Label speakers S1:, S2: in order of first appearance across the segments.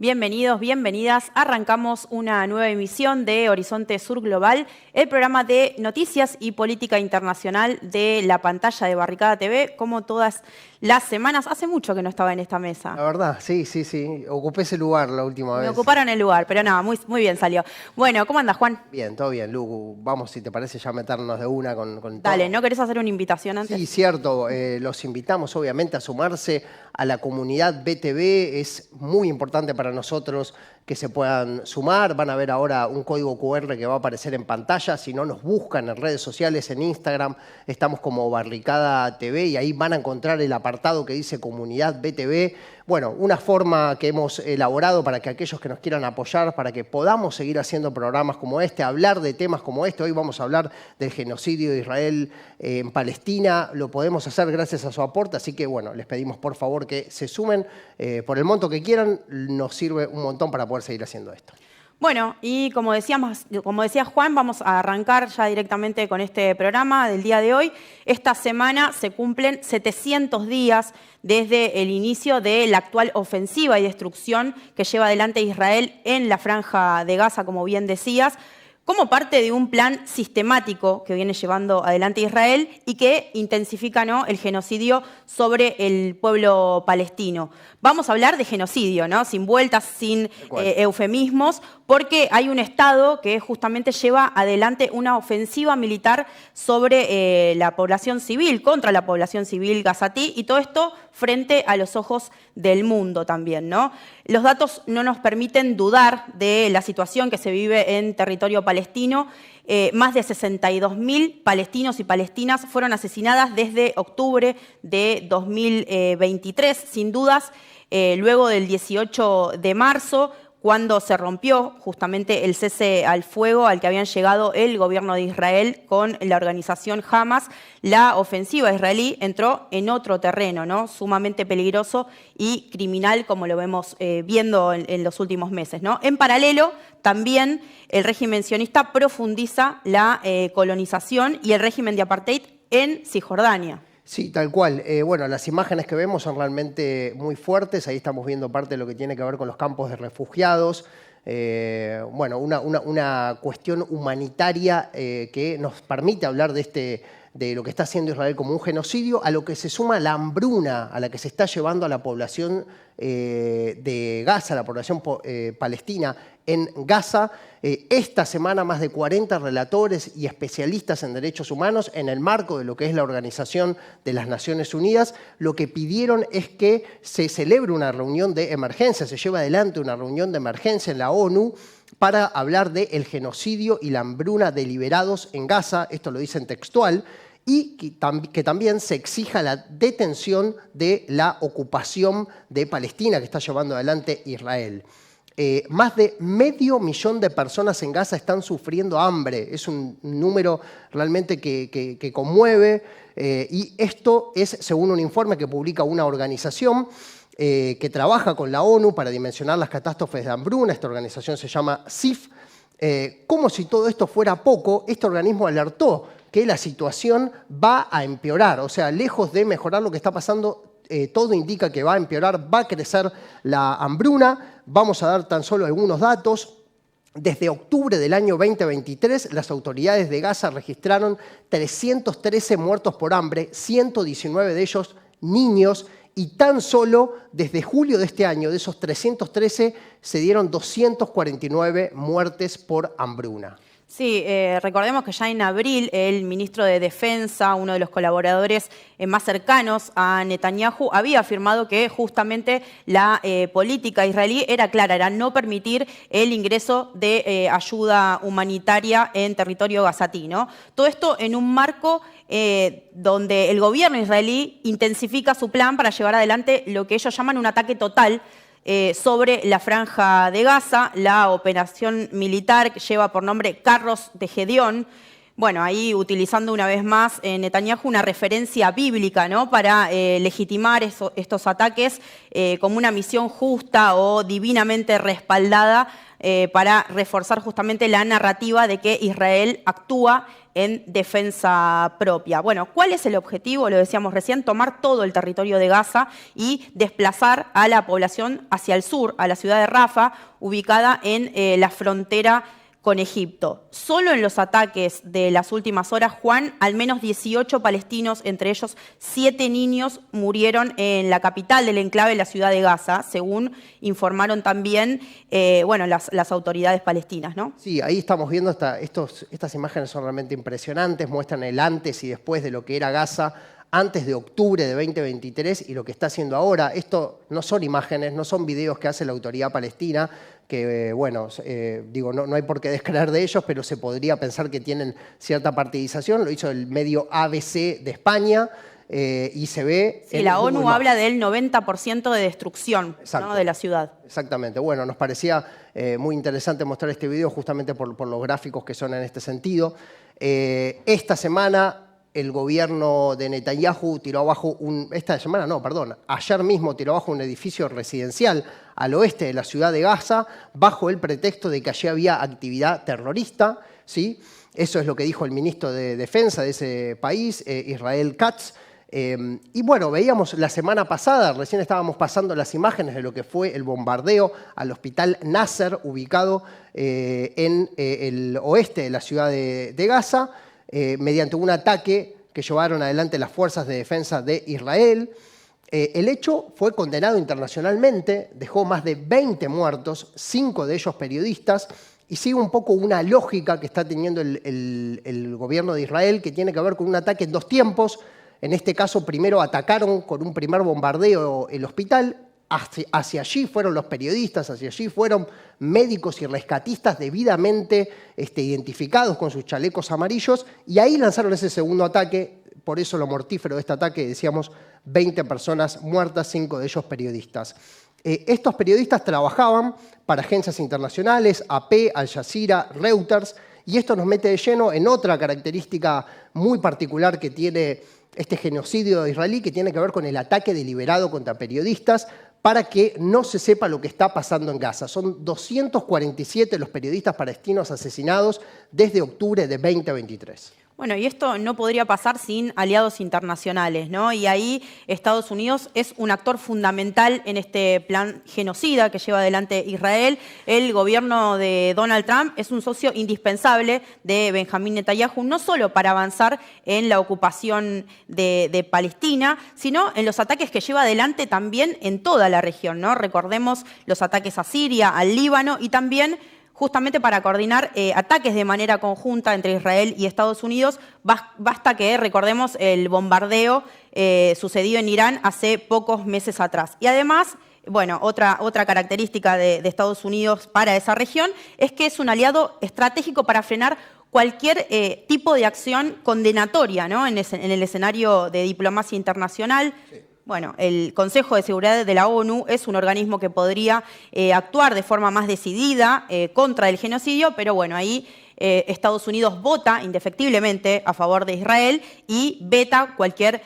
S1: Bienvenidos, bienvenidas. Arrancamos una nueva emisión de Horizonte Sur Global, el programa de noticias y política internacional de la pantalla de Barricada TV, como todas las semanas. Hace mucho que no estaba en esta mesa.
S2: La verdad, sí. Ocupé ese lugar la última vez.
S1: Me ocuparon el lugar, pero nada, muy bien salió. Bueno, ¿cómo andas, Juan?
S2: Bien, todo bien, Lu. Vamos, si te parece, ya meternos de una con
S1: Dale,
S2: todo.
S1: ¿no querés hacer una invitación antes?
S2: Sí, cierto. Los invitamos, obviamente, a sumarse a la comunidad BTV. Es muy importante para nosotros que se puedan sumar. Van a ver ahora un código QR que va a aparecer en pantalla. Si no, nos buscan en redes sociales, en Instagram. Estamos como Barricada TV y ahí van a encontrar el apartado que dice Comunidad BTV. Bueno, una forma que hemos elaborado para que aquellos que nos quieran apoyar, para que podamos seguir haciendo programas como este, hablar de temas como este. Hoy vamos a hablar del genocidio de Israel en Palestina. Lo podemos hacer gracias a su aporte, así que bueno, les pedimos por favor que se sumen por el monto que quieran. Nos sirve un montón para poder seguir haciendo esto.
S1: Bueno, y como decía Juan, vamos a arrancar ya directamente con este programa del día de hoy. Esta semana se cumplen 700 días desde el inicio de la actual ofensiva y destrucción que lleva adelante Israel en la Franja de Gaza, como bien decías, como parte de un plan sistemático que viene llevando adelante Israel y que intensifica, ¿no?, el genocidio sobre el pueblo palestino. Vamos a hablar de genocidio, ¿no?, sin vueltas, sin eufemismos, porque hay un Estado que justamente lleva adelante una ofensiva militar sobre la población civil, contra la población civil gazatí, y todo esto frente a los ojos del mundo también, ¿no? Los datos no nos permiten dudar de la situación que se vive en territorio palestino. Más de 62.000 palestinos y palestinas fueron asesinadas desde octubre de 2023, sin dudas, luego del 18 de marzo, cuando se rompió justamente el cese al fuego al que habían llegado el gobierno de Israel con la organización Hamas. La ofensiva israelí entró en otro terreno, ¿no?, sumamente peligroso y criminal, como lo vemos viendo en los últimos meses, ¿no? En paralelo, también el régimen sionista profundiza la colonización y el régimen de apartheid en Cisjordania.
S2: Sí, tal cual. Bueno, las imágenes que vemos son realmente muy fuertes. Ahí estamos viendo parte de lo que tiene que ver con los campos de refugiados. Bueno, una cuestión humanitaria que nos permite hablar de lo que está haciendo Israel como un genocidio, a lo que se suma la hambruna a la que se está llevando a la población de Gaza, la población palestina en Gaza. Esta semana más de 40 relatores y especialistas en derechos humanos, en el marco de lo que es la Organización de las Naciones Unidas, lo que pidieron es que se celebre una reunión de emergencia, se lleve adelante una reunión de emergencia en la ONU para hablar del genocidio y la hambruna deliberados en Gaza. Esto lo dicen textual. Y que también se exija la detención de la ocupación de Palestina que está llevando adelante Israel. Más de 500.000 de personas en Gaza están sufriendo hambre. Es un número realmente que conmueve. Y esto es según un informe que publica una organización que trabaja con la ONU para dimensionar las catástrofes de hambruna. Esta organización se llama CIF. Como si todo esto fuera poco, este organismo alertó que la situación va a empeorar. O sea, lejos de mejorar lo que está pasando, todo indica que va a empeorar, va a crecer la hambruna. Vamos a dar tan solo algunos datos. Desde octubre del año 2023, las autoridades de Gaza registraron 313 muertos por hambre, 119 de ellos niños, y tan solo desde julio de este año, de esos 313, se dieron 249 muertes por hambruna.
S1: Sí, recordemos que ya en abril el ministro de Defensa, uno de los colaboradores más cercanos a Netanyahu, había afirmado que justamente la política israelí era clara, era no permitir el ingreso de ayuda humanitaria en territorio gazatí, ¿no? Todo esto en un marco donde el gobierno israelí intensifica su plan para llevar adelante lo que ellos llaman un ataque total sobre la Franja de Gaza. La operación militar que lleva por nombre Carros de Gedeón. Bueno, ahí utilizando una vez más Netanyahu una referencia bíblica, ¿no?, para legitimar estos ataques como una misión justa o divinamente respaldada para reforzar justamente la narrativa de que Israel actúa en defensa propia. Bueno, ¿cuál es el objetivo? Lo decíamos recién, tomar todo el territorio de Gaza y desplazar a la población hacia el sur, a la ciudad de Rafah, ubicada en la frontera con Egipto. Solo en los ataques de las últimas horas, Juan, al menos 18 palestinos, entre ellos 7 niños, murieron en la capital del enclave, la ciudad de Gaza, según informaron también las autoridades palestinas, ¿no?
S2: Sí, ahí estamos viendo estas imágenes son realmente impresionantes, muestran el antes y después de lo que era Gaza antes de octubre de 2023 y lo que está haciendo ahora. Esto no son imágenes, no son videos que hace la autoridad palestina, que no hay por qué descreer de ellos, pero se podría pensar que tienen cierta partidización. Lo hizo el medio ABC de España y se ve...
S1: Sí, la ONU habla del 90% de destrucción, ¿no?, de la ciudad.
S2: Exactamente. Bueno, nos parecía muy interesante mostrar este video justamente por los gráficos que son en este sentido. Esta semana el gobierno de Netanyahu tiró abajo ayer mismo tiró abajo un edificio residencial al oeste de la ciudad de Gaza bajo el pretexto de que allí había actividad terrorista, ¿sí? Eso es lo que dijo el ministro de Defensa de ese país, Israel Katz. Y bueno, veíamos la semana pasada, recién estábamos pasando las imágenes de lo que fue el bombardeo al hospital Nasser, ubicado en el oeste de la ciudad de Gaza, mediante un ataque que llevaron adelante las fuerzas de defensa de Israel. El hecho fue condenado internacionalmente, dejó más de 20 muertos, 5 de ellos periodistas, y sigue un poco una lógica que está teniendo el gobierno de Israel, que tiene que ver con un ataque en 2 tiempos. En este caso, primero atacaron con un primer bombardeo el hospital, hacia allí fueron los periodistas, hacia allí fueron médicos y rescatistas debidamente identificados con sus chalecos amarillos, y ahí lanzaron ese segundo ataque. Por eso lo mortífero de este ataque, decíamos, 20 personas muertas, 5 de ellos periodistas. Estos periodistas trabajaban para agencias internacionales, AP, Al Jazeera, Reuters, y esto nos mete de lleno en otra característica muy particular que tiene este genocidio israelí, que tiene que ver con el ataque deliberado contra periodistas para que no se sepa lo que está pasando en Gaza. Son 247 los periodistas palestinos asesinados desde octubre de 2023.
S1: Bueno, y esto no podría pasar sin aliados internacionales, ¿no? Y ahí Estados Unidos es un actor fundamental en este plan genocida que lleva adelante Israel. El gobierno de Donald Trump es un socio indispensable de Benjamín Netanyahu, no solo para avanzar en la ocupación de Palestina, sino en los ataques que lleva adelante también en toda la región, ¿no? Recordemos los ataques a Siria, al Líbano y también justamente para coordinar ataques de manera conjunta entre Israel y Estados Unidos. Basta que recordemos el bombardeo sucedido en Irán hace pocos meses atrás. Y además, bueno, otra característica de Estados Unidos para esa región es que es un aliado estratégico para frenar cualquier tipo de acción condenatoria, ¿no?, en el escenario de diplomacia internacional. Sí. Bueno, el Consejo de Seguridad de la ONU es un organismo que podría actuar de forma más decidida contra el genocidio, pero bueno, ahí Estados Unidos vota indefectiblemente a favor de Israel y veta cualquier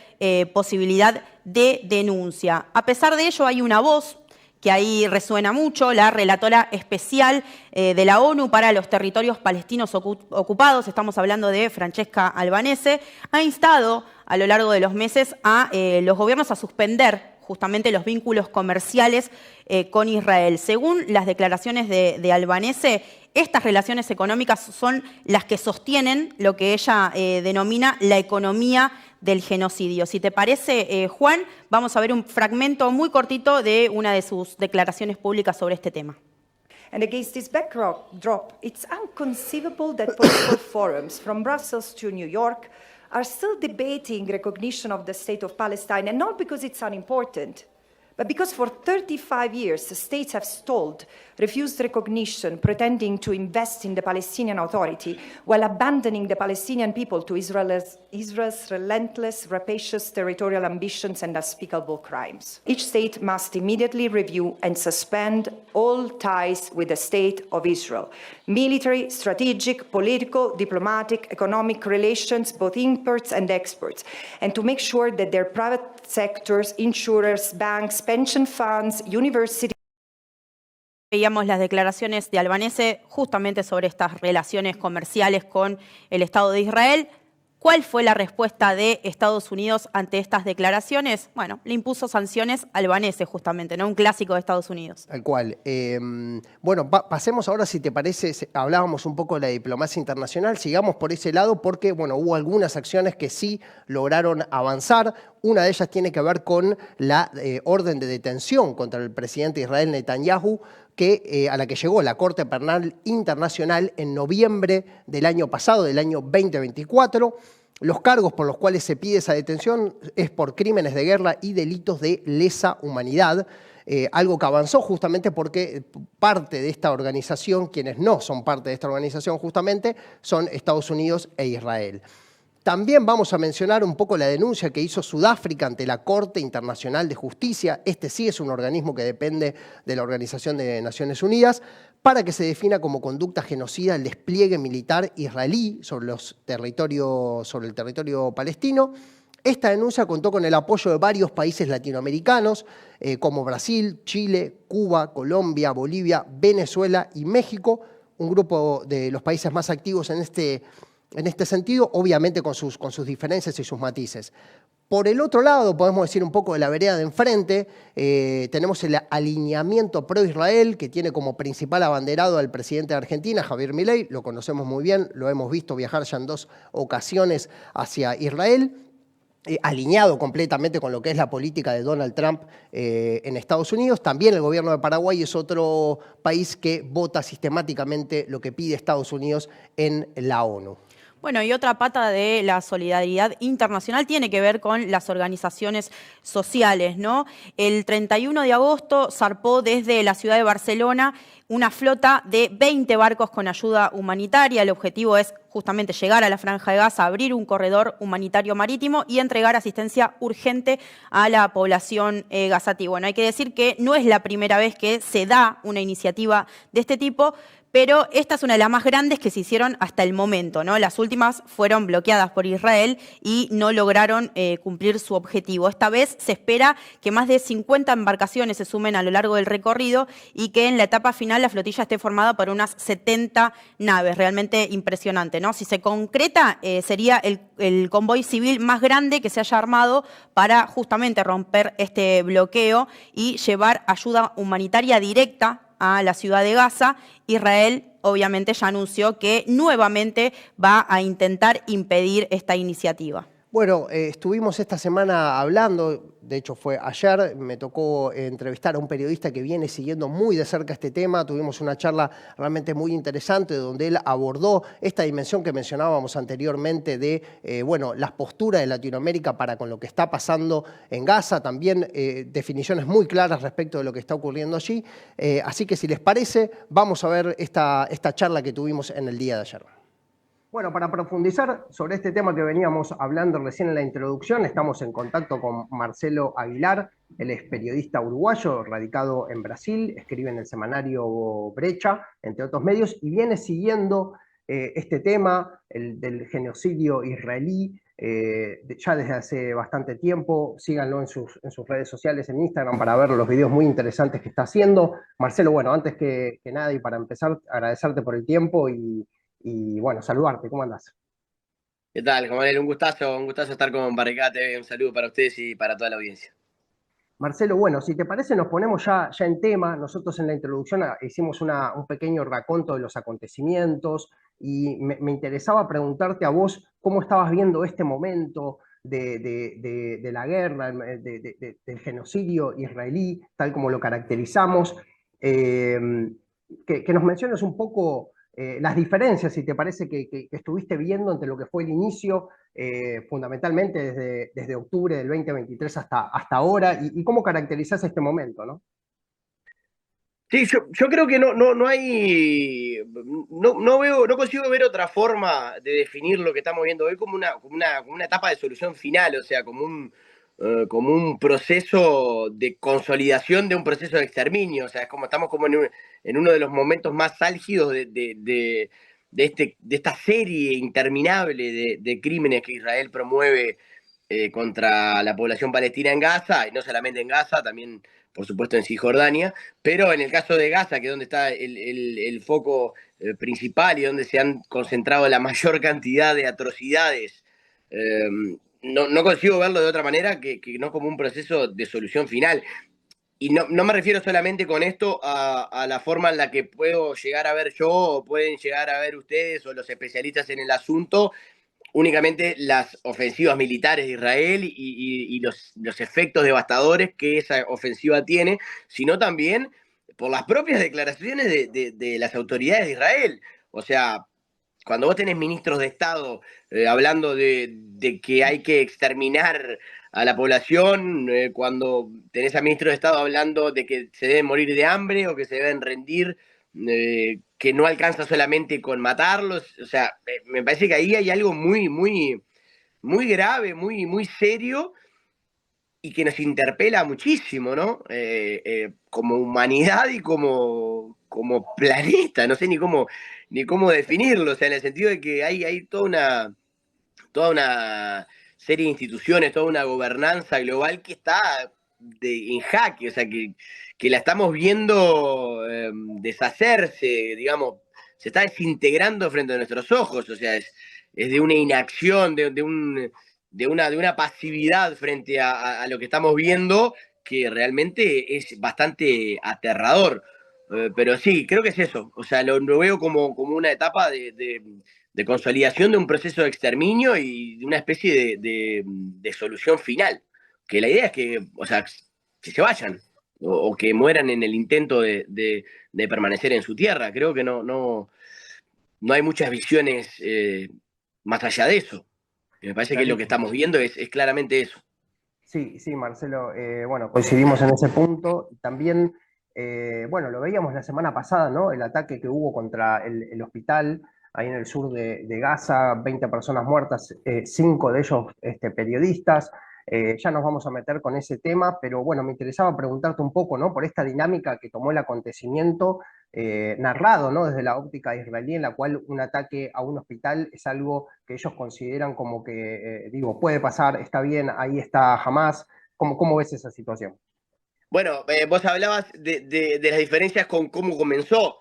S1: posibilidad de denuncia. A pesar de ello, hay una voz que ahí resuena mucho, la relatora especial de la ONU para los territorios palestinos ocupados, estamos hablando de Francesca Albanese, ha instado a lo largo de los meses a los gobiernos a suspender justamente los vínculos comerciales con Israel. Según las declaraciones de Albanese, estas relaciones económicas son las que sostienen lo que ella denomina la economía del genocidio. Si te parece, Juan, vamos a ver un fragmento muy cortito de una de sus declaraciones públicas sobre este tema.
S3: And against this backdrop, it's inconceivable that political forums from Brussels to New York are still debating recognition of the state of Palestine, and not because it's unimportant, but because for 35 years the states have stalled, refused recognition, pretending to invest in the Palestinian Authority while abandoning the Palestinian people to Israel's relentless, rapacious territorial ambitions and unspeakable crimes. Each state must immediately review and suspend all ties with the State of Israel. Military, strategic, political, diplomatic, economic relations, both imports and exports, and to make sure that their private sectors, insurers, banks, pension funds, universities,
S1: Veíamos las declaraciones de Albanese justamente sobre estas relaciones comerciales con el Estado de Israel. ¿Cuál fue la respuesta de Estados Unidos ante estas declaraciones? Bueno, le impuso sanciones a Albanese justamente, ¿no? Un clásico de Estados Unidos.
S2: Tal cual. Bueno, pasemos ahora, si te parece, hablábamos un poco de la diplomacia internacional, sigamos por ese lado porque, bueno, hubo algunas acciones que sí lograron avanzar. Una de ellas tiene que ver con la orden de detención contra el presidente de Israel, Netanyahu, a la que llegó la Corte Penal Internacional en noviembre del año pasado, del año 2024. Los cargos por los cuales se pide esa detención es por crímenes de guerra y delitos de lesa humanidad, algo que avanzó justamente porque parte de esta organización, quienes no son parte de esta organización justamente, son Estados Unidos e Israel. También vamos a mencionar un poco la denuncia que hizo Sudáfrica ante la Corte Internacional de Justicia. Este sí es un organismo que depende de la Organización de Naciones Unidas, para que se defina como conducta genocida el despliegue militar israelí sobre el territorio palestino. Esta denuncia contó con el apoyo de varios países latinoamericanos, como Brasil, Chile, Cuba, Colombia, Bolivia, Venezuela y México, un grupo de los países más activos en este sentido, obviamente con sus diferencias y sus matices. Por el otro lado, podemos decir un poco de la vereda de enfrente, tenemos el alineamiento pro-Israel, que tiene como principal abanderado al presidente de Argentina, Javier Milei, lo conocemos muy bien, lo hemos visto viajar ya en 2 ocasiones hacia Israel, alineado completamente con lo que es la política de Donald Trump en Estados Unidos. También el gobierno de Paraguay es otro país que vota sistemáticamente lo que pide Estados Unidos en la ONU.
S1: Bueno, y otra pata de la solidaridad internacional tiene que ver con las organizaciones sociales, ¿no? El 31 de agosto zarpó desde la ciudad de Barcelona una flota de 20 barcos con ayuda humanitaria. El objetivo es justamente llegar a la Franja de Gaza, abrir un corredor humanitario marítimo y entregar asistencia urgente a la población gazatí. Bueno, hay que decir que no es la primera vez que se da una iniciativa de este tipo, pero esta es una de las más grandes que se hicieron hasta el momento, ¿no? Las últimas fueron bloqueadas por Israel y no lograron cumplir su objetivo. Esta vez se espera que más de 50 embarcaciones se sumen a lo largo del recorrido y que en la etapa final la flotilla esté formada por unas 70 naves. Realmente impresionante, ¿no? Si se concreta, sería el convoy civil más grande que se haya armado para justamente romper este bloqueo y llevar ayuda humanitaria directa a la ciudad de Gaza. Israel obviamente ya anunció que nuevamente va a intentar impedir esta iniciativa.
S2: Bueno, estuvimos esta semana hablando, de hecho fue ayer, me tocó entrevistar a un periodista que viene siguiendo muy de cerca este tema, tuvimos una charla realmente muy interesante donde él abordó esta dimensión que mencionábamos anteriormente de las posturas de Latinoamérica para con lo que está pasando en Gaza, también definiciones muy claras respecto de lo que está ocurriendo allí, así que si les parece, vamos a ver esta charla que tuvimos en el día de ayer. Bueno, para profundizar sobre este tema que veníamos hablando recién en la introducción, estamos en contacto con Marcelo Aguilar. Él es periodista uruguayo, radicado en Brasil, escribe en el semanario Brecha, entre otros medios, y viene siguiendo este tema, el del genocidio israelí, ya desde hace bastante tiempo. Síganlo en sus redes sociales, en Instagram, para ver los videos muy interesantes que está haciendo. Marcelo, bueno, antes que nada y para empezar, agradecerte por el tiempo y bueno, saludarte, ¿cómo andás?
S4: ¿Qué tal, Juan? Un gustazo estar con Barricada TV. Un saludo para ustedes y para toda la audiencia.
S2: Marcelo, bueno, si te parece nos ponemos ya en tema. Nosotros en la introducción hicimos un pequeño raconto de los acontecimientos y me interesaba preguntarte a vos cómo estabas viendo este momento de la guerra, del genocidio israelí, tal como lo caracterizamos. Que nos menciones un poco las diferencias, si te parece, que estuviste viendo entre lo que fue el inicio, fundamentalmente desde octubre del 2023 hasta ahora, y cómo caracterizás este momento, ¿no?
S4: Sí, yo creo que no hay, no consigo ver otra forma de definir lo que estamos viendo hoy como una etapa de solución final, o sea, como un proceso de consolidación de un proceso de exterminio. O sea, estamos como en uno de los momentos más álgidos de esta serie interminable de crímenes que Israel promueve contra la población palestina en Gaza, y no solamente en Gaza, también, por supuesto, en Cisjordania, pero en el caso de Gaza, que es donde está el foco principal y donde se han concentrado la mayor cantidad de atrocidades, no consigo verlo de otra manera que no como un proceso de solución final. Y no me refiero solamente con esto a la forma en la que puedo llegar a ver yo, o pueden llegar a ver ustedes, o los especialistas en el asunto, únicamente las ofensivas militares de Israel y los efectos devastadores que esa ofensiva tiene, sino también por las propias declaraciones de las autoridades de Israel. O sea, cuando vos tenés ministros de Estado hablando de que hay que exterminar a la población, cuando tenés a ministros de Estado hablando de que se deben morir de hambre o que se deben rendir, que no alcanza solamente con matarlos, o sea, me parece que ahí hay algo muy grave, muy serio, y que nos interpela muchísimo, ¿no? Como humanidad y como planeta, no sé ni cómo definirlo, o sea, en el sentido de que hay toda una serie de instituciones, toda una gobernanza global que está en jaque, o sea, que la estamos viendo deshacerse, digamos, se está desintegrando frente a nuestros ojos, o sea, es de una inacción, de una pasividad frente a lo que estamos viendo que realmente es bastante aterrador. Pero sí, creo que es eso. O sea, lo veo como una etapa de consolidación de un proceso de exterminio y de una especie de solución final. Que la idea es que, o sea, que se vayan o que mueran en el intento de permanecer en su tierra. Creo que no hay muchas visiones más allá de eso. Me parece que lo que
S2: Clarísimo.
S4: estamos viendo es claramente eso.
S2: Sí, sí, Marcelo, bueno, coincidimos en ese punto. También, bueno, lo veíamos la semana pasada, ¿no? El ataque que hubo contra el hospital ahí en el sur de Gaza, 20 personas muertas, 5 de ellos periodistas. Ya nos vamos a meter con ese tema, pero bueno, me interesaba preguntarte un poco, ¿no? Por esta dinámica que tomó el acontecimiento narrado, ¿no? Desde la óptica israelí, en la cual un ataque a un hospital es algo que ellos consideran como que, digo, puede pasar, está bien, ahí está Hamas. ¿Cómo ves esa situación?
S4: Bueno, vos hablabas de las diferencias con cómo comenzó.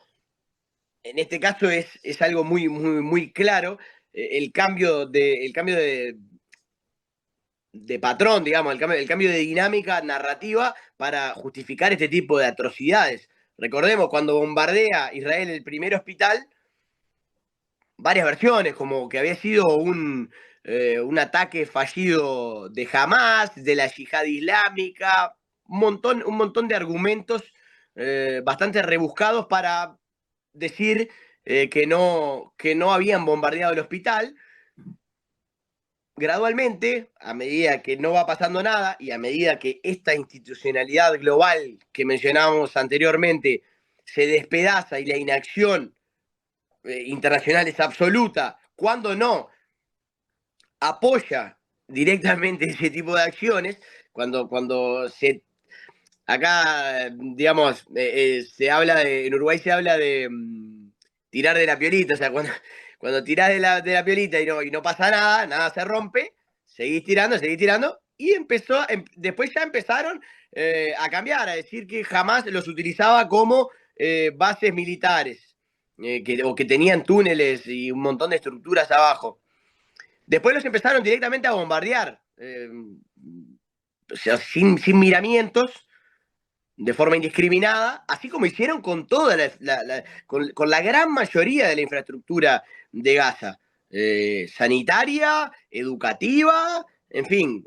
S4: En este caso es algo muy claro. El cambio de patrón, digamos, el cambio de dinámica narrativa para justificar este tipo de atrocidades. Recordemos, cuando bombardea Israel el primer hospital, varias versiones, como que había sido un ataque fallido de Hamas, de la yihad islámica, un montón de argumentos bastante rebuscados para decir que no habían bombardeado el hospital. Gradualmente, a medida que no va pasando nada y a medida que esta institucionalidad global que mencionábamos anteriormente se despedaza y la inacción internacional es absoluta, cuando no apoya directamente ese tipo de acciones, cuando acá, digamos, se habla en Uruguay se habla de tirar de la piolita, o sea, cuando tirás de la piolita y no pasa nada, nada se rompe, seguís tirando, y después ya empezaron a cambiar, a decir que jamás los utilizaba como bases militares, o que tenían túneles y un montón de estructuras abajo. Después los empezaron directamente a bombardear, o sea, sin miramientos, de forma indiscriminada, así como hicieron con con la gran mayoría de la infraestructura de Gaza, sanitaria, educativa, en fin,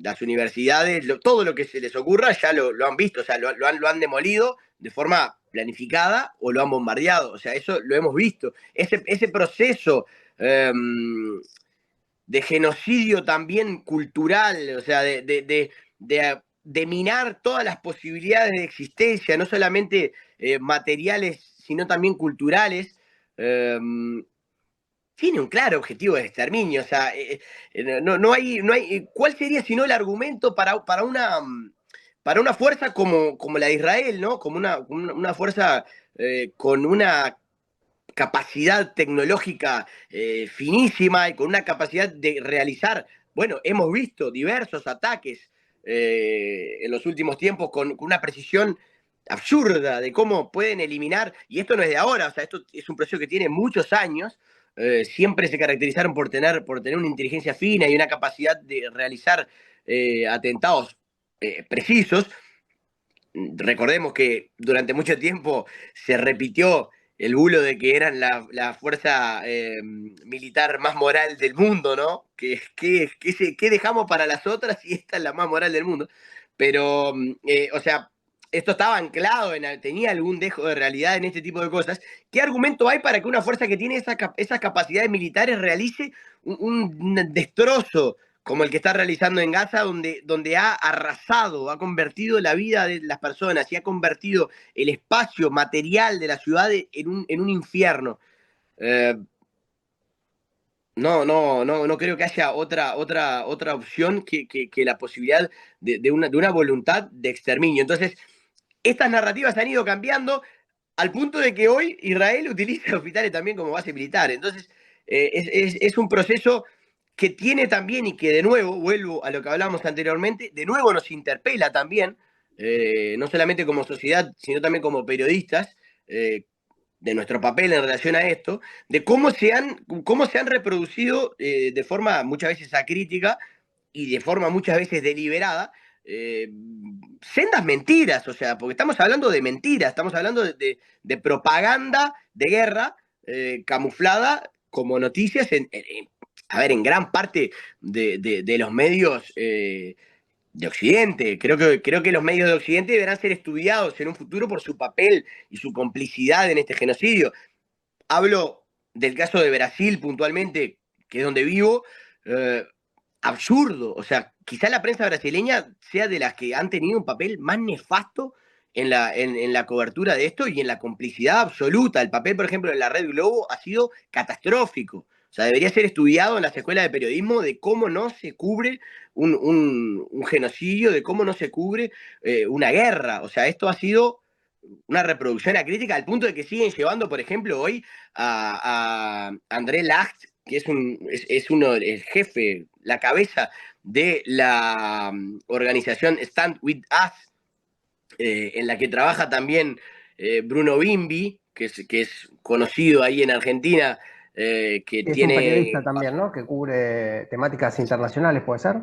S4: las universidades, todo lo que se les ocurra ya lo han visto, o sea, lo han demolido de forma planificada o lo han bombardeado, o sea, eso lo hemos visto. Ese proceso de genocidio también cultural, o sea, de minar todas las posibilidades de existencia, no solamente materiales, sino también culturales, tiene un claro objetivo de exterminio. O sea, no hay, ¿cuál sería sino el argumento para una fuerza como la de Israel, ¿no? Como una fuerza con una capacidad tecnológica finísima y con una capacidad de realizar bueno, hemos visto diversos ataques en los últimos tiempos con una precisión absurda de cómo pueden eliminar, y esto no es de ahora, o sea, esto es un proceso que tiene muchos años, siempre se caracterizaron por tener una inteligencia fina y una capacidad de realizar atentados precisos. Recordemos que durante mucho tiempo se repitió el bulo de que eran la fuerza militar más moral del mundo, ¿no? ¿Qué dejamos para las otras y esta es la más moral del mundo? Pero, o sea, esto estaba anclado, tenía algún dejo de realidad en este tipo de cosas. ¿Qué argumento hay para que una fuerza que tiene esas capacidades militares realice un destrozo como el que está realizando en Gaza, donde ha arrasado, ha convertido la vida de las personas y ha convertido el espacio material de la ciudad en un infierno? No creo que haya otra opción que la posibilidad de una voluntad de exterminio. Entonces, estas narrativas han ido cambiando al punto de que hoy Israel utiliza hospitales también como base militar. Entonces, es un proceso que tiene también, y que de nuevo, vuelvo a lo que hablábamos anteriormente, de nuevo nos interpela también, no solamente como sociedad, sino también como periodistas, de nuestro papel en relación a esto, de cómo se han reproducido de forma muchas veces acrítica y de forma muchas veces deliberada, sendas mentiras, o sea, porque estamos hablando de mentiras, estamos hablando de propaganda de guerra camuflada como noticias a ver, en gran parte de los medios de Occidente. Creo que los medios de Occidente deberán ser estudiados en un futuro por su papel y su complicidad en este genocidio. Hablo del caso de Brasil puntualmente, que es donde vivo. Absurdo, o sea, quizá la prensa brasileña sea de las que han tenido un papel más nefasto en la cobertura de esto y en la complicidad absoluta. El papel, por ejemplo, de la Red Globo ha sido catastrófico. O sea, debería ser estudiado en las escuelas de periodismo de cómo no se cubre un genocidio, de cómo no se cubre una guerra. O sea, esto ha sido una reproducción acrítica al punto de que siguen llevando, por ejemplo, hoy a André Lacht, que es uno, el jefe, la cabeza de la organización Stand With Us, en la que trabaja también Bruno Bimbi, que es conocido ahí en Argentina, que
S2: Es un
S4: tiene...
S2: periodista también, ¿no? Que cubre temáticas internacionales, ¿puede ser?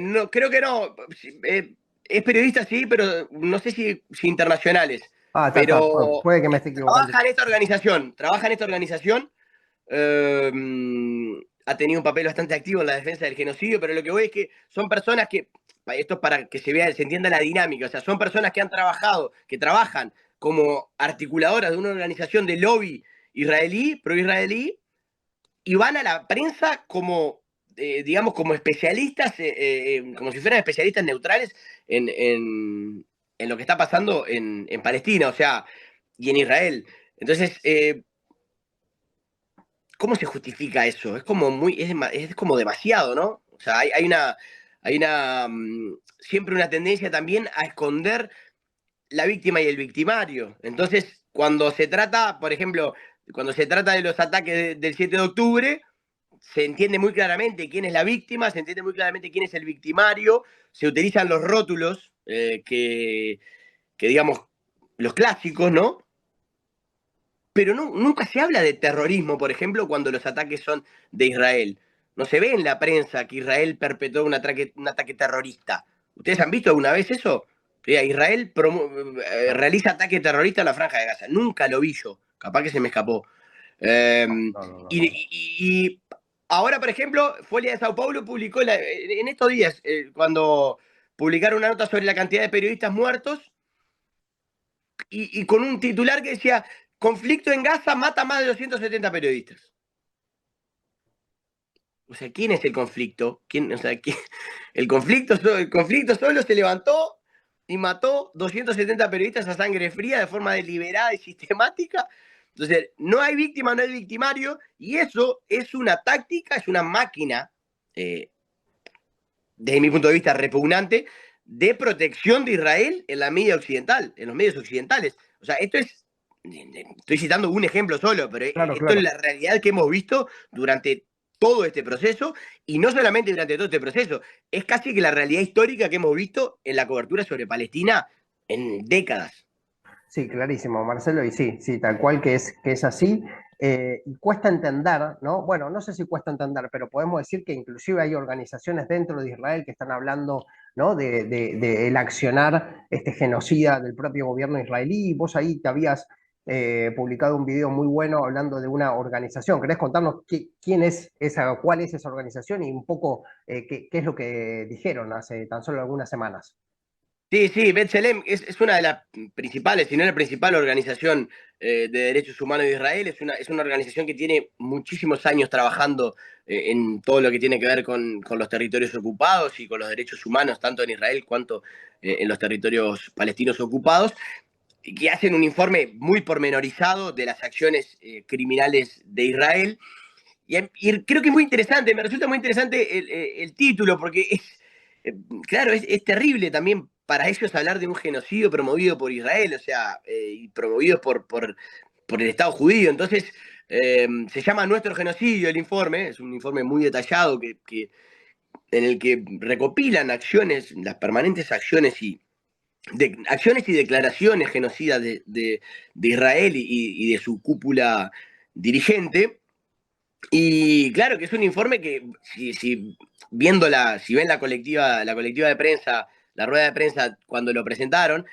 S4: No, creo que no. Es periodista, sí, pero no sé si internacionales.
S2: Ah, está.
S4: Pero
S2: Puede que me esté equivocando.
S4: trabaja en esta organización. eh, Ha tenido un papel bastante activo en la defensa del genocidio, pero lo que voy es que son personas que, esto es para que se entienda la dinámica, o sea, son personas que que trabajan como articuladoras de una organización de lobby israelí, pro-israelí, y van a la prensa como, digamos, como especialistas, como si fueran especialistas neutrales en lo que está pasando en Palestina, o sea, y en Israel. Entonces, ¿cómo se justifica eso? Es como es como demasiado, ¿no? O sea, hay siempre una tendencia también a esconder la víctima y el victimario. Entonces, cuando se trata, por ejemplo, cuando se trata de los ataques del 7 de octubre, se entiende muy claramente quién es la víctima, se entiende muy claramente quién es el victimario, se utilizan los rótulos que digamos, los clásicos, ¿no? Pero nunca se habla de terrorismo, por ejemplo, cuando los ataques son de Israel. No se ve en la prensa que Israel perpetró un ataque terrorista. ¿Ustedes han visto alguna vez eso? Que Israel realiza ataque terrorista en la Franja de Gaza. Nunca lo vi yo. Capaz que se me escapó. Eh, y ahora, por ejemplo, Folia de Sao Paulo publicó en estos días, cuando publicaron una nota sobre la cantidad de periodistas muertos, y con un titular que decía: conflicto en Gaza mata a más de 270 periodistas. O sea, ¿quién es el conflicto? O sea, el conflicto solo se levantó y mató 270 periodistas a sangre fría de forma deliberada y sistemática. Entonces, no hay víctima, no hay victimario, y eso es una táctica, es una máquina, desde mi punto de vista repugnante, de protección de Israel en la media occidental, en los medios occidentales. O sea, estoy citando un ejemplo solo, pero
S2: Claro,
S4: esto
S2: claro.
S4: es la realidad que hemos visto durante todo este proceso, y no solamente durante todo este proceso, es casi que la realidad histórica que hemos visto en la cobertura sobre Palestina en décadas.
S2: Sí, clarísimo, Marcelo, y sí, sí, tal cual que es así. Y cuesta entender, ¿no? Bueno, no sé si cuesta entender, pero podemos decir que inclusive hay organizaciones dentro de Israel que están hablando, ¿no? De el accionar este genocida del propio gobierno israelí. Y vos ahí te habías publicado un video muy bueno hablando de una organización. ¿Querés contarnos quién es esa, cuál es esa organización y un poco qué es lo que dijeron hace tan solo algunas semanas?
S4: Sí, sí, B'Tselem es una de las principales, si no la principal organización de derechos humanos de Israel. Es una organización que tiene muchísimos años trabajando en todo lo que tiene que ver con los territorios ocupados y con los derechos humanos, tanto en Israel cuanto en los territorios palestinos ocupados, y que hacen un informe muy pormenorizado de las acciones criminales de Israel. Y creo que es muy interesante, me resulta muy interesante el título, porque eh, claro, es terrible también para ellos hablar de un genocidio promovido por Israel, o sea, y promovido por el Estado judío. Entonces, se llama Nuestro Genocidio el informe, es un informe muy detallado en el que recopilan acciones, las permanentes acciones acciones y declaraciones genocidas de Israel y de su cúpula dirigente. Y claro que es un informe que, si ven la colectiva de prensa, la rueda de prensa cuando lo presentaron,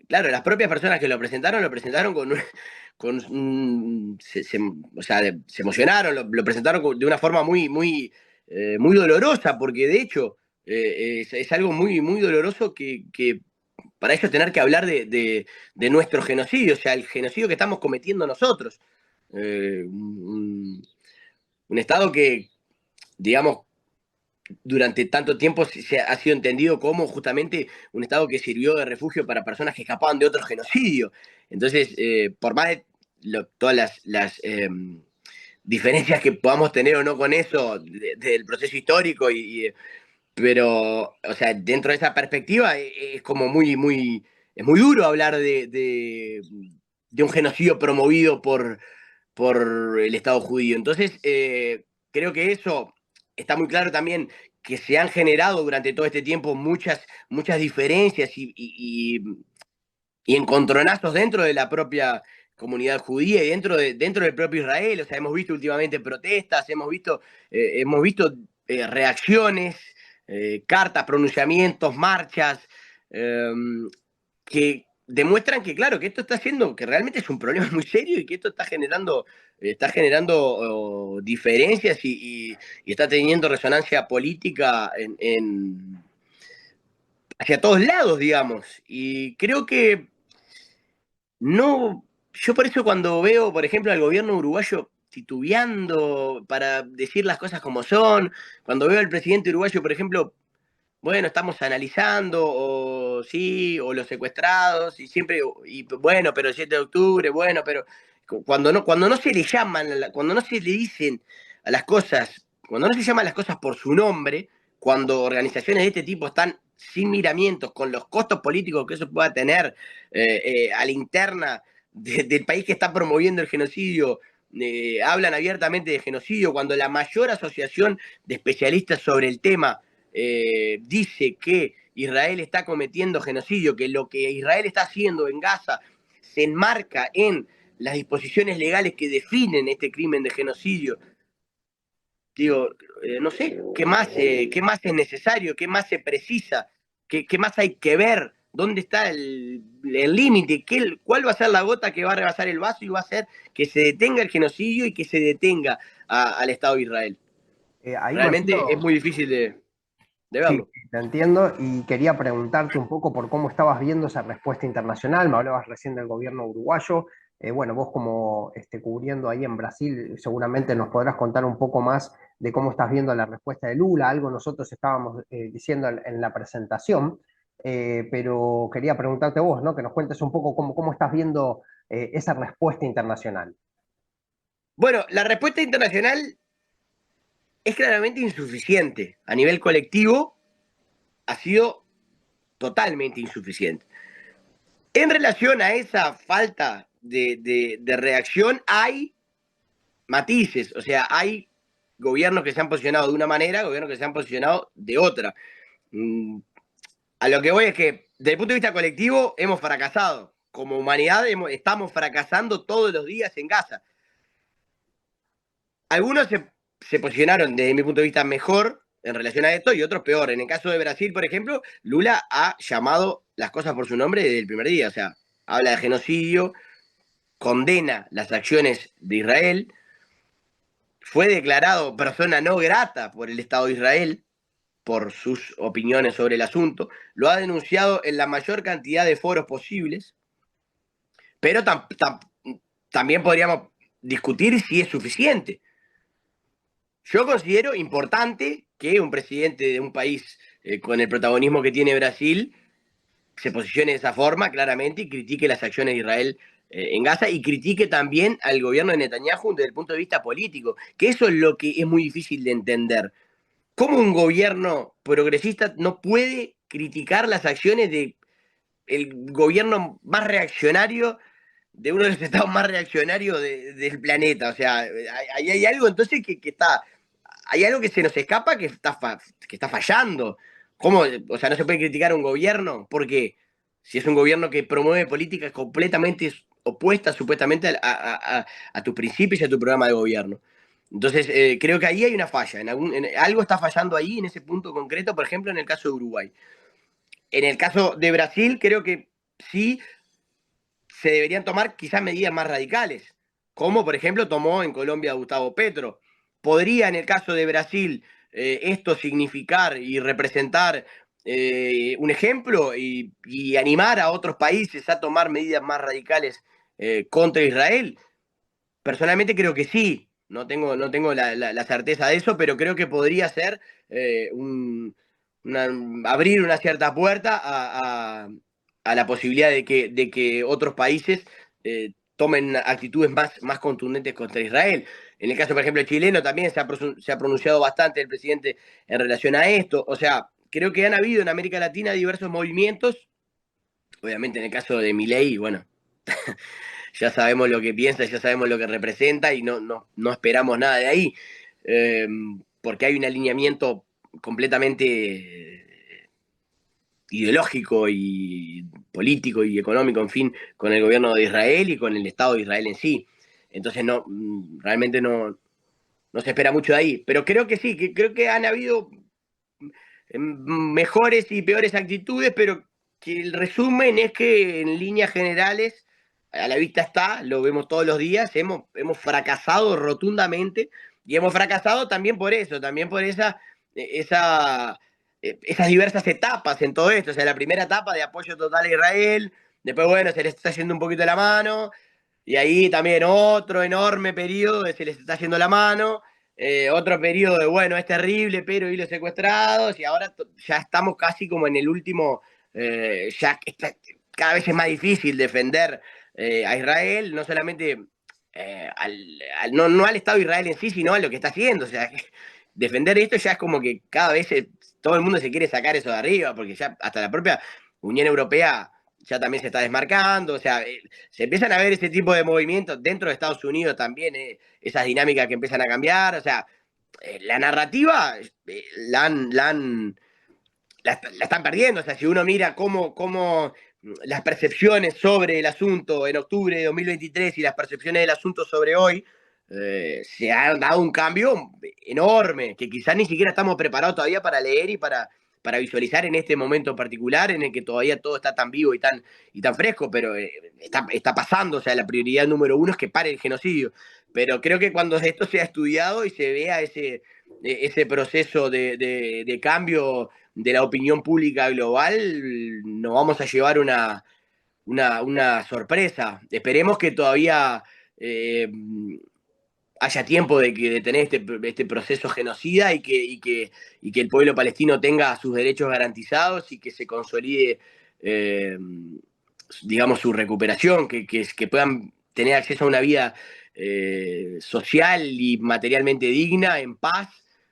S4: claro, las propias personas que lo presentaron o sea, se emocionaron, lo presentaron de una forma muy dolorosa, porque de hecho es algo muy doloroso que para ellos tener que hablar de nuestro genocidio, o sea, el genocidio que estamos cometiendo nosotros. Un Estado que, digamos, durante tanto tiempo ha sido entendido como justamente un Estado que sirvió de refugio para personas que escapaban de otro genocidio. Entonces, por más de todas las diferencias que podamos tener o no con eso del proceso histórico, pero, o sea, dentro de esa perspectiva es como es muy duro hablar de un genocidio promovido por el Estado judío. Entonces, creo que eso está muy claro también, que se han generado durante todo este tiempo muchas diferencias y encontronazos dentro de la propia comunidad judía y dentro del propio Israel. O sea, hemos visto últimamente protestas, hemos visto reacciones, cartas, pronunciamientos, marchas, eh, que demuestran que, claro, que esto está haciendo, que realmente es un problema muy serio y que esto está generando diferencias y está teniendo resonancia política hacia todos lados, digamos. Y creo que no, yo por eso cuando veo, por ejemplo, al gobierno uruguayo titubeando para decir las cosas como son, cuando veo al presidente uruguayo, por ejemplo, bueno, estamos analizando, o sí, o los secuestrados, y siempre, y bueno, pero el 7 de octubre, bueno, pero cuando no se le llaman, cuando no se le dicen a las cosas, cuando no se llaman las cosas por su nombre, cuando organizaciones de este tipo están sin miramientos, con los costos políticos que eso pueda tener a la interna del país que está promoviendo el genocidio, hablan abiertamente de genocidio, cuando la mayor asociación de especialistas sobre el tema dice que Israel está cometiendo genocidio, que lo que Israel está haciendo en Gaza se enmarca en las disposiciones legales que definen este crimen de genocidio. Digo, no sé, qué más es necesario? ¿Qué más se precisa? ¿Qué más hay que ver? ¿Dónde está el límite? ¿Cuál va a ser la gota que va a rebasar el vaso y va a hacer que se detenga el genocidio y que se detenga al Estado de Israel?
S2: Ahí,
S4: Realmente es
S2: Marcelo,
S4: muy difícil de
S2: sí,
S4: verlo.
S2: te entiendo y quería preguntarte un poco por cómo estabas viendo esa respuesta internacional. Me hablabas recién del gobierno uruguayo. Bueno, vos como cubriendo ahí en Brasil, seguramente nos podrás contar un poco más de cómo estás viendo la respuesta de Lula. Algo nosotros estábamos diciendo en la presentación, pero quería preguntarte vos, ¿no? Que nos cuentes un poco cómo estás viendo esa respuesta internacional.
S4: Bueno, la respuesta internacional es claramente insuficiente. A nivel colectivo, ha sido totalmente insuficiente. En relación a esa falta de reacción, hay matices, o sea, hay gobiernos que se han posicionado de una manera, gobiernos que se han posicionado de otra. A lo que voy es que, desde el punto de vista colectivo, hemos fracasado. Como humanidad estamos fracasando todos los días en Gaza. Algunos se posicionaron, desde mi punto de vista, mejor en relación a esto y otros peor. En el caso de Brasil, por ejemplo, Lula ha llamado las cosas por su nombre desde el primer día. O sea, habla de genocidio, condena las acciones de Israel, fue declarado persona no grata por el Estado de Israel por sus opiniones sobre el asunto, lo ha denunciado en la mayor cantidad de foros posibles, pero también podríamos discutir si es suficiente. Yo considero importante que un presidente de un país con el protagonismo que tiene Brasil se posicione de esa forma claramente y critique las acciones de Israel en Gaza y critique también al gobierno de Netanyahu desde el punto de vista político, que eso es lo que es muy difícil de entender. ¿Cómo un gobierno progresista no puede criticar las acciones del gobierno más reaccionario, de uno de los estados más reaccionarios del planeta? O sea, hay algo entonces que está, hay algo que se nos escapa que está fallando. ¿Cómo? O sea, no se puede criticar a un gobierno porque si es un gobierno que promueve políticas completamente opuestas supuestamente a tus principios y a tu programa de gobierno. Entonces, creo que ahí hay una falla. Algo está fallando ahí en ese punto concreto, por ejemplo, en el caso de Uruguay. En el caso de Brasil, creo que sí se deberían tomar quizás medidas más radicales, como por ejemplo tomó en Colombia Gustavo Petro. ¿Podría en el caso de Brasil esto significar y representar un ejemplo y animar a otros países a tomar medidas más radicales contra Israel? Personalmente creo que sí, no tengo la certeza de eso, pero creo que podría ser abrir una cierta puerta a la posibilidad de que otros países tomen actitudes más contundentes contra Israel. En el caso, por ejemplo, chileno también se ha pronunciado bastante el presidente en relación a esto. O sea, creo que han habido en América Latina diversos movimientos. Obviamente en el caso de Milei, bueno, ya sabemos lo que piensa, ya sabemos lo que representa y no esperamos nada de ahí, porque hay un alineamiento completamente ideológico y político y económico, en fin, con el gobierno de Israel y con el Estado de Israel en sí. Entonces realmente no se espera mucho de ahí, pero creo que sí, creo que han habido mejores y peores actitudes, pero que el resumen es que en líneas generales, a la vista está, lo vemos todos los días, hemos fracasado rotundamente y hemos fracasado también por eso, también por esas diversas etapas en todo esto. O sea, la primera etapa de apoyo total a Israel, después, bueno, se les está yendo un poquito la mano, y ahí también otro enorme periodo de se les está yendo la mano. Otro periodo de, bueno, es terrible, pero y los secuestrados, y ahora ya estamos casi como en el último, ya cada vez es más difícil defender a Israel, no solamente no al Estado de Israel en sí, sino a lo que está haciendo. O sea, defender esto ya es como que cada vez todo el mundo se quiere sacar eso de arriba, porque ya hasta la propia Unión Europea ya también se está desmarcando. O sea, se empiezan a ver ese tipo de movimientos dentro de Estados Unidos también, esas dinámicas que empiezan a cambiar. O sea, la narrativa la están perdiendo. O sea, si uno mira cómo las percepciones sobre el asunto en octubre de 2023 y las percepciones del asunto sobre hoy, se ha dado un cambio enorme, que quizás ni siquiera estamos preparados todavía para leer y para visualizar en este momento particular en el que todavía todo está tan vivo y tan fresco, pero está pasando. O sea, la prioridad número uno es que pare el genocidio. Pero creo que cuando esto sea estudiado y se vea ese proceso de cambio de la opinión pública global, nos vamos a llevar una sorpresa. Esperemos que todavía haya tiempo de tener este proceso genocida y que el pueblo palestino tenga sus derechos garantizados y que se consolide, digamos, su recuperación, que puedan tener acceso a una vida social y materialmente digna, en paz,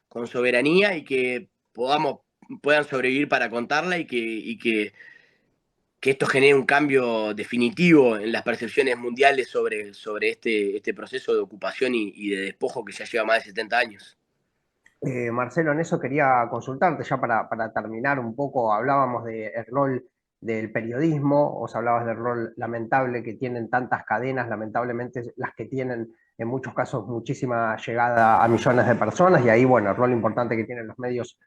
S4: con soberanía, y que puedan sobrevivir para contarla y que esto genere un cambio definitivo en las percepciones mundiales sobre este proceso de ocupación y de despojo que ya lleva más de 70 años.
S2: Marcelo, en eso quería consultarte, ya para terminar un poco, hablábamos del rol del periodismo, os hablabas del rol lamentable que tienen tantas cadenas, lamentablemente las que tienen en muchos casos muchísima llegada a millones de personas, y ahí, bueno, el rol importante que tienen los medios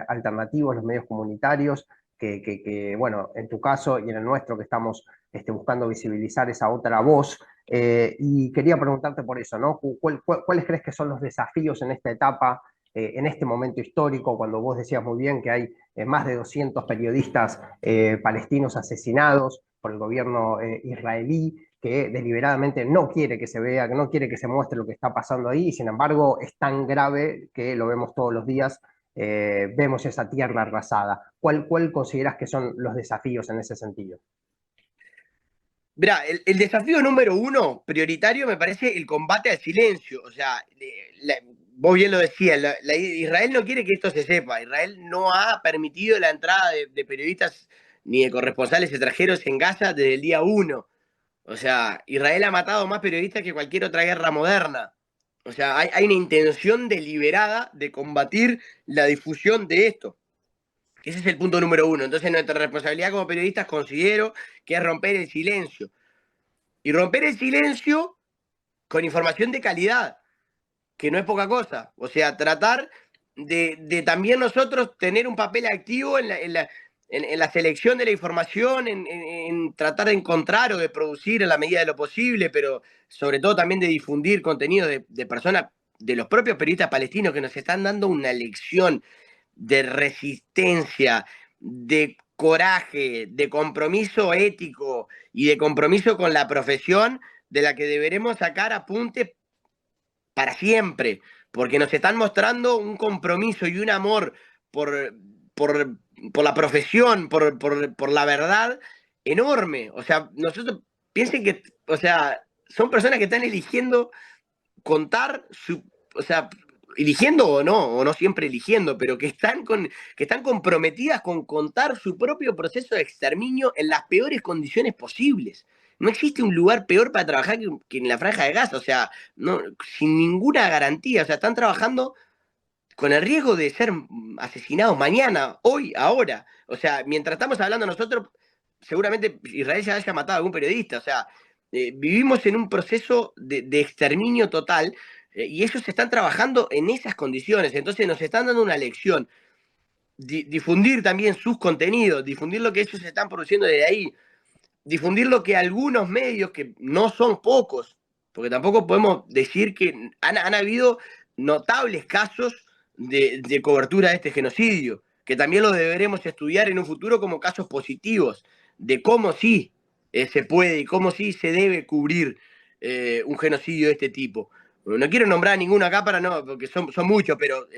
S2: alternativos, los medios comunitarios, bueno, en tu caso y en el nuestro, que estamos buscando visibilizar esa otra voz. Y quería preguntarte por eso, ¿no? ¿Cuáles crees que son los desafíos en esta etapa, en este momento histórico, cuando vos decías muy bien que hay más de 200 periodistas palestinos asesinados por el gobierno israelí, que deliberadamente no quiere que se vea, que no quiere que se muestre lo que está pasando ahí, y sin embargo es tan grave que lo vemos todos los días, vemos esa tierra arrasada. ¿Cuál consideras que son los desafíos en ese sentido?
S4: Mirá, el desafío número uno, prioritario, me parece el combate al silencio. O sea, vos bien lo decías, Israel no quiere que esto se sepa. Israel no ha permitido la entrada de periodistas ni de corresponsales extranjeros en Gaza desde el día uno. O sea, Israel ha matado más periodistas que cualquier otra guerra moderna. O sea, hay una intención deliberada de combatir la difusión de esto. Ese es el punto número uno. Entonces, nuestra responsabilidad como periodistas considero que es romper el silencio. Y romper el silencio con información de calidad, que no es poca cosa. O sea, tratar de también nosotros tener un papel activo en la selección de la información, en tratar de encontrar o de producir en la medida de lo posible, pero sobre todo también de difundir contenido de personas, de los propios periodistas palestinos que nos están dando una lección de resistencia, de coraje, de compromiso ético y de compromiso con la profesión, de la que deberemos sacar apunte para siempre, porque nos están mostrando un compromiso y un amor por, por, por la profesión, por la verdad enorme. O sea, nosotros piensen que, o sea, son personas que están eligiendo contar su, o sea, eligiendo o no siempre eligiendo, pero que están comprometidas con contar su propio proceso de exterminio en las peores condiciones posibles. No existe un lugar peor para trabajar que en la Franja de Gaza, o sea, no, sin ninguna garantía, o sea, están trabajando con el riesgo de ser asesinados mañana, hoy, ahora. O sea, mientras estamos hablando nosotros, seguramente Israel ya haya matado a algún periodista, o sea, vivimos en un proceso de exterminio total, y ellos están trabajando en esas condiciones, entonces nos están dando una lección. Difundir también sus contenidos, difundir lo que ellos están produciendo desde ahí, difundir lo que algunos medios, que no son pocos, porque tampoco podemos decir que han habido notables casos de cobertura de este genocidio, que también lo deberemos estudiar en un futuro como casos positivos, de cómo sí se puede y cómo sí se debe cubrir un genocidio de este tipo. No quiero nombrar ninguno acá para no, porque son muchos, pero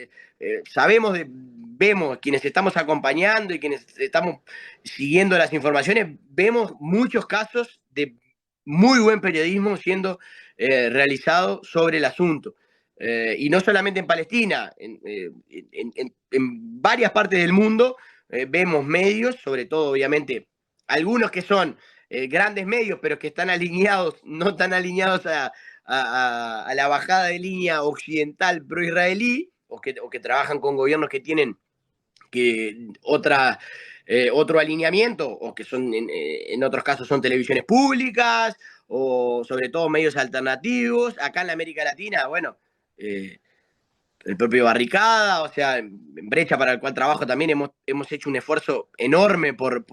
S4: sabemos, vemos quienes estamos acompañando y quienes estamos siguiendo las informaciones, vemos muchos casos de muy buen periodismo siendo realizado sobre el asunto. Y no solamente en Palestina, en varias partes del mundo vemos medios, sobre todo obviamente algunos que son grandes medios, pero que están alineados, no tan alineados a la bajada de línea occidental pro-israelí, o que trabajan con gobiernos que tienen otro alineamiento, o que son en otros casos son televisiones públicas, o sobre todo medios alternativos. Acá en la América Latina, bueno, el propio Barricada, o sea, en Brecha, para el cual trabajo también, hemos hecho un esfuerzo enorme por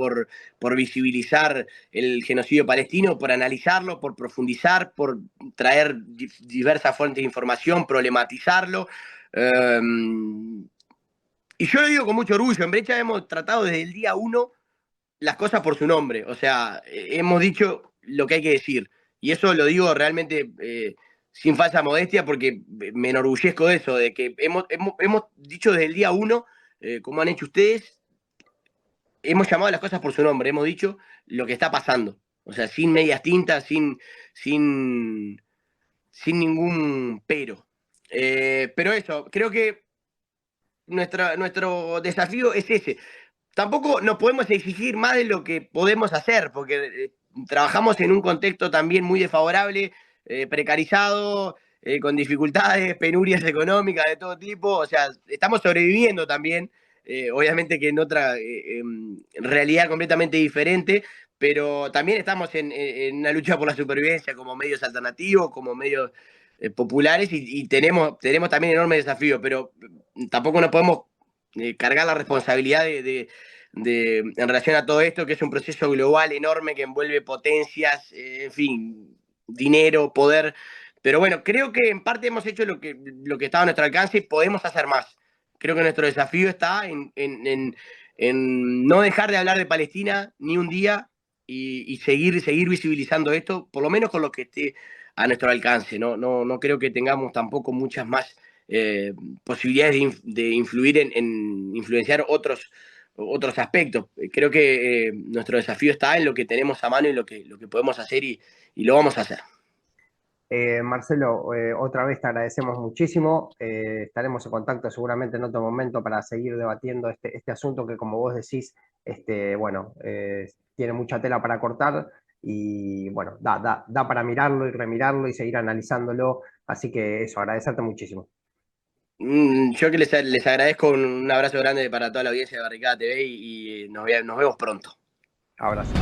S4: visibilizar el genocidio palestino, por analizarlo, por profundizar, por traer diversas fuentes de información, problematizarlo. Y yo lo digo con mucho orgullo, en Brecha hemos tratado desde el día uno las cosas por su nombre, o sea, hemos dicho lo que hay que decir. Y eso lo digo realmente sin falsa modestia, porque me enorgullezco de eso, de que hemos dicho desde el día uno, como han hecho ustedes, hemos llamado a las cosas por su nombre, hemos dicho lo que está pasando. O sea, sin medias tintas, sin, sin ningún pero. Pero eso, creo que nuestro desafío es ese. Tampoco nos podemos exigir más de lo que podemos hacer, porque trabajamos en un contexto también muy desfavorable, precarizado, con dificultades, penurias económicas de todo tipo, o sea, estamos sobreviviendo también, obviamente que en otra realidad completamente diferente, pero también estamos en una lucha por la supervivencia como medios alternativos, como medios populares y tenemos también enormes desafíos, pero tampoco nos podemos cargar la responsabilidad en relación a todo esto, que es un proceso global enorme que envuelve potencias, en fin, dinero, poder. Pero bueno, creo que en parte hemos hecho lo que estaba a nuestro alcance y podemos hacer más. Creo que nuestro desafío está en no dejar de hablar de Palestina ni un día y seguir visibilizando esto, por lo menos con lo que esté a nuestro alcance. No creo que tengamos tampoco muchas más posibilidades de influir en influenciar otros aspectos. Creo que nuestro desafío está en lo que tenemos a mano y lo que podemos hacer y lo vamos a hacer.
S2: Marcelo, otra vez te agradecemos muchísimo. Estaremos en contacto seguramente en otro momento para seguir debatiendo este asunto que, como vos decís, bueno, tiene mucha tela para cortar y bueno, da para mirarlo y remirarlo y seguir analizándolo. Así que eso, agradecerte muchísimo.
S4: Yo que les agradezco, un abrazo grande para toda la audiencia de Barricada TV y nos vemos pronto.
S2: Abrazo.